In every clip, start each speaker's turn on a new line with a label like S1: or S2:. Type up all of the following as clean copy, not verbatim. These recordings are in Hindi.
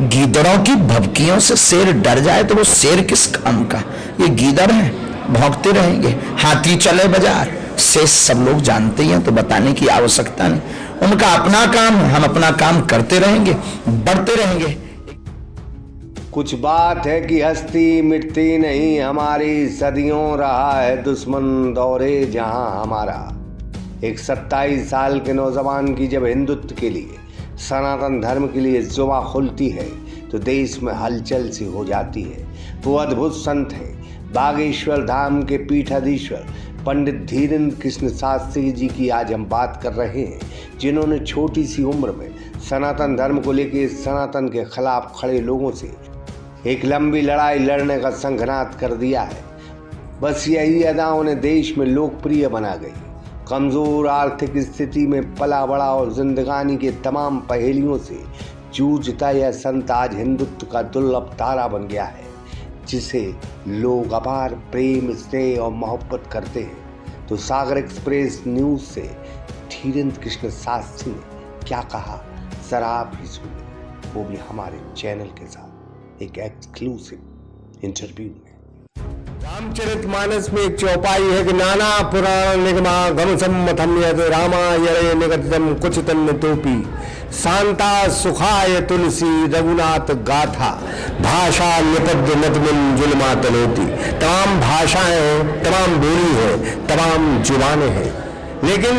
S1: गीदड़ों की भभकियों से शेर डर जाए तो वो शेर किस काम का, ये गीदड़ है, भौंकते रहेंगे। हाथी चले बाजार, शेष सब लोग जानते ही हैं, तो बताने की आवश्यकता नहीं। उनका अपना काम है, हम अपना काम करते रहेंगे, बढ़ते रहेंगे।
S2: कुछ बात है कि हस्ती मिटती नहीं हमारी, सदियों रहा है दुश्मन दौरे जहां हमारा। एक 27 साल के नौजवान की जब हिंदुत्व के लिए, सनातन धर्म के लिए जुबां खुलती है तो देश में हलचल सी हो जाती है। वो अद्भुत संत है, बागेश्वर धाम के पीठाधीश्वर पंडित धीरेन्द्र कृष्ण शास्त्री जी की आज हम बात कर रहे हैं, जिन्होंने छोटी सी उम्र में सनातन धर्म को लेकर सनातन के खिलाफ खड़े लोगों से एक लंबी लड़ाई लड़ने का संघनाद कर दिया है। बस यही अदा उन्हें देश में लोकप्रिय बना गई। कमज़ोर आर्थिक स्थिति में पला बड़ा और जिंदगानी के तमाम पहेलियों से जूझता यह संत आज हिंदुत्व का दुर्लभ तारा बन गया है, जिसे लोग अपार प्रेम, स्नेह और मोहब्बत करते हैं। तो सागर एक्सप्रेस न्यूज़ से धीरेन्द्र कृष्ण शास्त्री ने क्या कहा, जरा आप ही सुनिए, वो भी हमारे चैनल के साथ एक एक्सक्लूसिव इंटरव्यू में।
S3: रामचरितमानस में एक चौपाई है कि नाना पुराण निगमा गम सम्मतम यद रामायणे निगदितम कुछ तन्न तोपी शांता सुखाय तुलसी रघुनाथ गाथा भाषा निपद्य नदमिन जुल्मा तनोती। तमाम भाषाएं हैं, तमाम बोली है, तमाम जुबानें हैं, लेकिन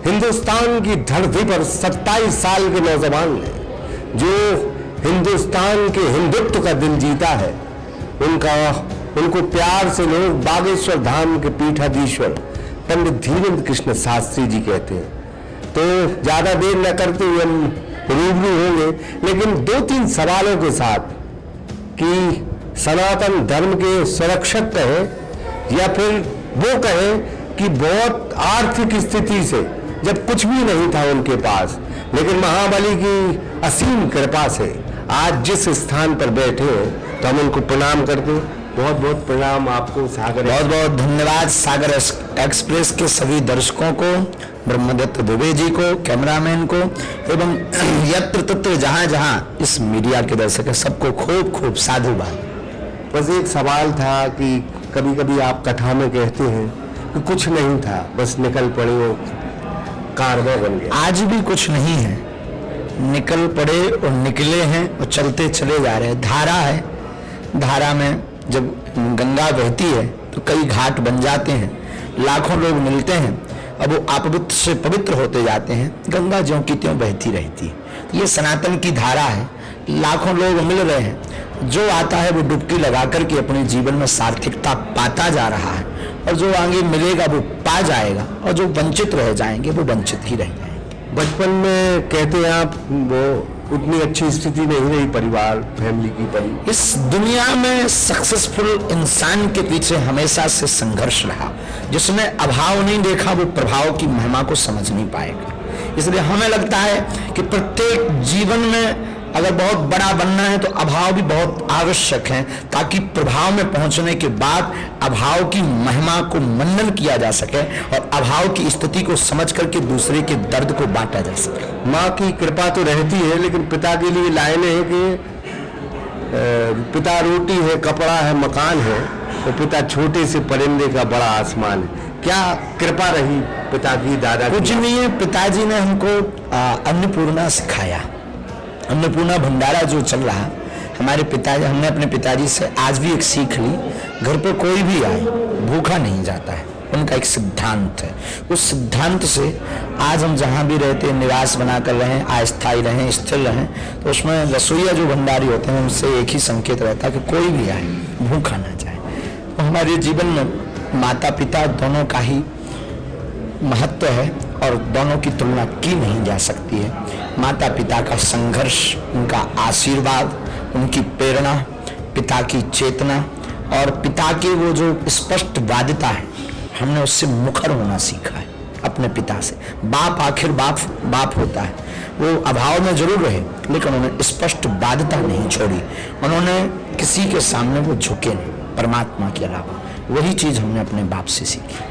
S3: हिंदुस्तान की धरती पर 27 साल के नौजवान ने जो हिंदुस्तान के हिंदुत्व का दिल जीता है, उनको प्यार से लोग बागेश्वर धाम के पीठाधीश्वर पंडित धीरेन्द्र कृष्ण शास्त्री जी कहते हैं। तो ज्यादा देर न करते हुए हम रूबरू होंगे, लेकिन 2-3 सवालों के साथ कि सनातन धर्म के सुरक्षक कहें या फिर वो कहें कि बहुत आर्थिक स्थिति से जब कुछ भी नहीं था उनके पास, लेकिन महाबली की असीम कृपा से आज जिस स्थान पर बैठे हो, तो हम उनको प्रणाम करते हैं। बहुत बहुत प्रणाम आपको सागर।
S1: बहुत बहुत धन्यवाद सागर एक्सप्रेस के सभी दर्शकों को, ब्रह्मदत्त दुबे जी को, कैमरामैन को, एवं यत्र तत्र जहां जहां इस मीडिया के दर्शक है, सबको खूब खूब साधुवाद।
S3: बस एक सवाल था कि कभी कभी आप कथा में कहते हैं कि कुछ नहीं था, बस निकल पड़े वो कारवां बन गए।
S1: आज भी कुछ नहीं है, निकल पड़े और निकले हैं और चलते चले जा रहे हैं। धारा है, धारा में जब गंगा बहती है तो कई घाट बन जाते हैं, लाखों लोग मिलते हैं, अब वो अपवित्र से पवित्र होते जाते हैं, गंगा ज्यों की त्यों बहती रहती है। ये सनातन की धारा है, लाखों लोग मिल रहे हैं, जो आता है वो डुबकी लगा करके अपने जीवन में सार्थकता पाता जा रहा है, और जो आगे मिलेगा वो पा जाएगा, और जो वंचित रह जाएंगे वो वंचित ही रह जाएंगे।
S3: बचपन में कहते हैं आप वो उतनी अच्छी स्थिति नहीं रही परिवार फैमिली की पड़ी।
S1: इस दुनिया में सक्सेसफुल इंसान के पीछे हमेशा से संघर्ष रहा। जिसने अभाव नहीं देखा वो प्रभाव की महिमा को समझ नहीं पाएगा। इसलिए हमें लगता है कि प्रत्येक जीवन में अगर बहुत बड़ा बनना है तो अभाव भी बहुत आवश्यक है, ताकि प्रभाव में पहुंचने के बाद अभाव की महिमा को मनन किया जा सके और अभाव की स्थिति को समझ करके दूसरे के दर्द को बांटा जा सके।
S3: माँ की कृपा तो रहती है, लेकिन पिता के लिए लाइनें हैं कि पिता रोटी है, कपड़ा है, मकान है, तो पिता छोटे से परिंदे का बड़ा आसमान है। क्या कृपा रही पिता की, दादा की?
S1: कुछ नहीं है, पिताजी ने हमको अन्नपूर्णा सिखाया। अन्नपूर्णा भंडारा जो चल रहा, हमारे पिताजी, हमने अपने पिताजी से आज भी एक सीख ली, घर पर कोई भी आए भूखा नहीं जाता है, उनका एक सिद्धांत है। उस सिद्धांत से आज हम जहाँ भी रहते हैं, निवास बनाकर रहें, अस्थायी रहें, स्थिर रहें, तो उसमें रसोईया जो भंडारी होते हैं उनसे एक ही संकेत रहता है कि कोई भी आए भूखा ना जाए। तो हमारे जीवन में माता पिता दोनों का ही महत्व है और दोनों की तुलना की नहीं जा सकती है। माता पिता का संघर्ष, उनका आशीर्वाद, उनकी प्रेरणा, पिता की चेतना और पिता की वो जो स्पष्ट वादिता है, हमने उससे मुखर होना सीखा है अपने पिता से। बाप आखिर बाप होता है, वो अभाव में जरूर रहे लेकिन उन्होंने स्पष्ट वादिता नहीं छोड़ी, उन्होंने किसी के सामने वो झुके नहीं परमात्मा के अलावा। वही चीज हमने अपने बाप से सीखी।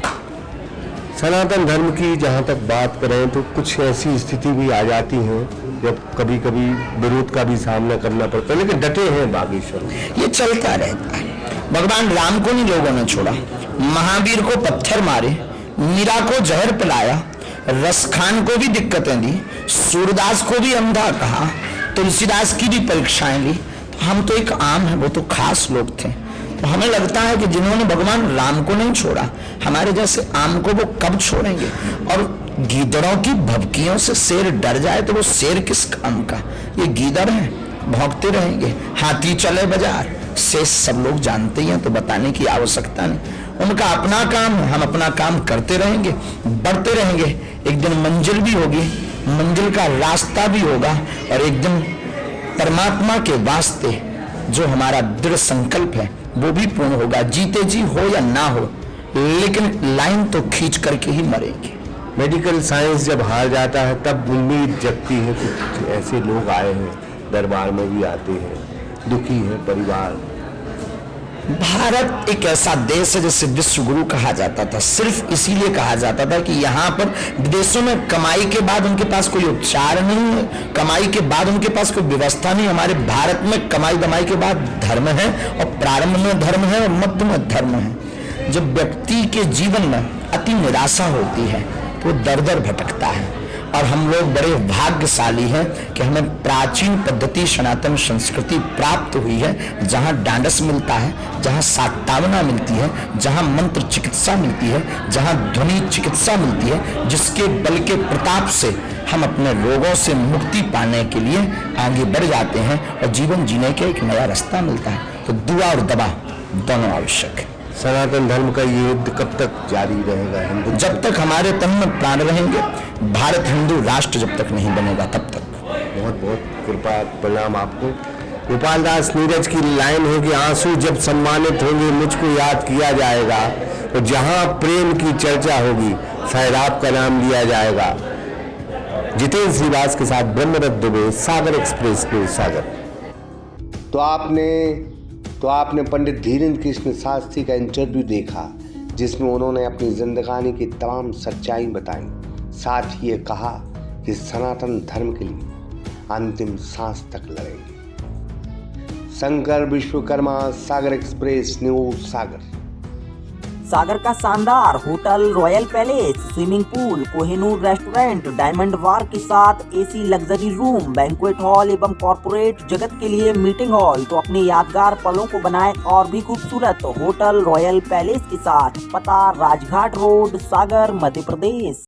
S3: सनातन धर्म की जहाँ तक बात करें तो कुछ ऐसी स्थिति भी आ जाती है जब कभी कभी विरोध का भी सामना करना पड़ता है, लेकिन डटे हैं बागेश्वर में।
S1: ये चलता रहता है। भगवान राम को नहीं लोगों ने छोड़ा, महावीर को पत्थर मारे, मीरा को जहर पिलाया, रसखान को भी दिक्कतें दी, सूरदास को भी अंधा कहा, तुलसीदास की भी परीक्षाएं ली। तो हम तो एक आम है, वो तो खास लोग थे। तो हमें लगता है कि जिन्होंने भगवान राम को नहीं छोड़ा, हमारे जैसे आम को वो कब छोड़ेंगे। और गीदड़ों की भभकियों से शेर डर जाए तो वो शेर किस काम का। ये गीदड़ है, भौंकते रहेंगे। हाथी चले बाजार, शेष सब लोग जानते ही हैं, तो बताने की आवश्यकता नहीं। उनका अपना काम है, हम अपना काम करते रहेंगे, बढ़ते रहेंगे। एक दिन मंजिल भी होगी, मंजिल का रास्ता भी होगा, और एक दिन परमात्मा के वास्ते जो हमारा दृढ़ संकल्प है वो भी पूर्ण होगा। जीते जी हो या ना हो, लेकिन लाइन तो खींच करके ही मरेंगे।
S3: मेडिकल साइंस जब हार जाता है तब उम्मीद जगती है। कुछ ऐसे लोग आए हैं, दरबार में भी आते हैं, दुखी है परिवार।
S1: भारत एक ऐसा देश है जिसे विश्व गुरु कहा जाता था, सिर्फ इसीलिए कहा जाता था कि यहाँ पर विदेशों में कमाई के बाद उनके पास कोई उपचार नहीं है, कमाई के बाद उनके पास कोई व्यवस्था नहीं। हमारे भारत में कमाई दमाई के बाद धर्म है, और प्रारंभ में धर्म है और मध्य में धर्म है। जब व्यक्ति के जीवन में अति निराशा होती है तो दर दर भटकता है। और हम लोग बड़े भाग्यशाली हैं कि हमें प्राचीन पद्धति सनातन संस्कृति प्राप्त हुई है, जहाँ डांडस मिलता है, जहाँ सात्तावना मिलती है, जहाँ मंत्र चिकित्सा मिलती है, जहाँ ध्वनि चिकित्सा मिलती है, जिसके बल के प्रताप से हम अपने रोगों से मुक्ति पाने के लिए आगे बढ़ जाते हैं और जीवन जीने के एक नया रास्ता मिलता है। तो दुआ और दवा दोनों आवश्यक है।
S3: सनातन धर्म का ये युद्ध कब तक जारी रहेगा? हिंदू
S1: जब तक हमारे तन में प्राण रहेंगे, भारत हिंदू राष्ट्र जब तक नहीं बनेगा तब तक।
S3: बहुत बहुत कृपा प्रणाम आपको। गोपाल दास नीरज की लाइन है कि आंसू जब सम्मानित होंगे मुझको याद किया जाएगा, तो जहां प्रेम की चर्चा होगी शायद आपका नाम लिया जाएगा। जितेंद्र श्रीवास के साथ ब्रह्मदत्त दुबे, सागर एक्सप्रेस न्यूज सागर।
S2: तो आपने पंडित धीरेन्द्र कृष्ण शास्त्री का इंटरव्यू देखा, जिसमें उन्होंने अपनी जिंदगानी की तमाम सच्चाई बताई। साथ ही ये कहा कि सनातन धर्म के लिए अंतिम सांस तक लड़ेंगे। Shankar Vishwakarma, Sagar express news Sagar.
S4: सागर का शानदार hotel royal palace, swimming pool, Kohinoor restaurant, diamond bar के साथ AC luxury room, banquet hall एवं कॉर्पोरेट जगत के लिए मीटिंग हॉल। तो अपने यादगार पलों को बनाए और भी खूबसूरत होटल रॉयल पैलेस के साथ। पता राजघाट रोड, सागर, मध्य प्रदेश।